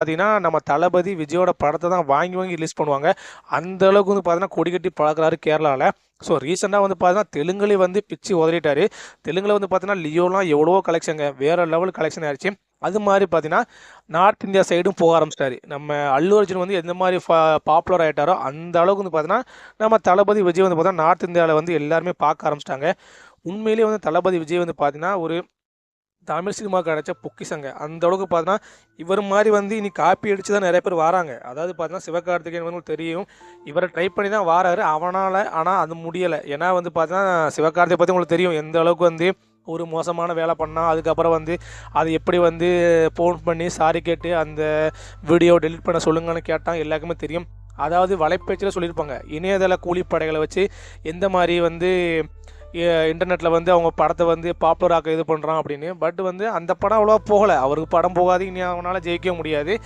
பார்த்தீங்கன்னா, நம்ம தளபதி விஜயோட படத்த தான் வாங்கி வாங்கி ரிலீஸ் பண்ணுவாங்க. அந்த அளவுக்கு வந்து பார்த்தீங்கன்னா, கொடி கட்டி பறக்குறாரு கேரளால. ஸோ ரீசெண்டா வந்து பார்த்தீங்கன்னா, தெலுங்குலயும் வந்து பிச்சு உதறிட்டாரு. தெலுங்குல வந்து பார்த்தீங்கன்னா, லியோலாம் எவ்வளவோ கலெக்ஷன்ங்க. வேற லெவல் கலெக்ஷன் ஆயிருச்சு. அது மாரி பார்த்தீங்கன்னா, நார்த் இந்தியா சைடும் போக ஆரம்பிச்சுட்டாரு. நம்ம அல்லு அர்ஜுன் வந்து எந்த மாரி பாப்புலர் ஆயிட்டாரோ, அந்த அளவுக்கு வந்து பார்த்தீங்கன்னா, நம்ம தளபதி விஜய் வந்து பார்த்தீங்கன்னா, நார்த் இந்தியால வந்து எல்லாருமே பார்க்க ஆரம்பிச்சுட்டாங்க. உண்மையிலேயே வந்து தளபதி விஜய் வந்து பார்த்தீங்கன்னா, ஒரு தமிழ் சினிமாவுக்கு கிடைச்ச பொக்கிஷங்க. அந்த அளவுக்கு பார்த்தீங்கன்னா, இவர் மாரி வந்து இனி காப்பி அடிச்சு தான் நெறைய பேர் வாராங்க. அதாவது பார்த்தீங்கன்னா, சிவகார்த்திகேயன் வந்து உங்களுக்கு தெரியும். இவர ட்ரை பண்ணி தான் வாராரு. ஆனா அது முடியல. ஏன்னா வந்து பார்த்தீங்கன்னா, சிவகார்த்திகேயன் பத்தி உங்களுக்கு தெரியும். எந்த அளவுக்கு வந்து ஒரு மோசமான வேலை பண்ணான். அதுக்கப்புறம் வந்து அது எப்படி வந்து ஃபோன் பண்ணி சாரி கேட்டு அந்த வீடியோ டெலீட் பண்ண சொல்லுங்கன்னு கேட்டான். எல்லாருக்குமே தெரியும். அதாவது வலைப்பேச்சுல சொல்லியிருப்பாங்க. இணையதள கூலிப்படைகள வச்சு எந்த மாரி வந்து இன்டர்நெட்ல வந்து அவங்க படத்த வந்து பாப்புலர் ஆக்க இது பண்றான் அப்படின்னு. பட் வந்து அந்த படம் அவ்வளவா போகல. அவருக்கு படம் போகாது. இனி அவனால ஜெயிக்கவும் முடியாது.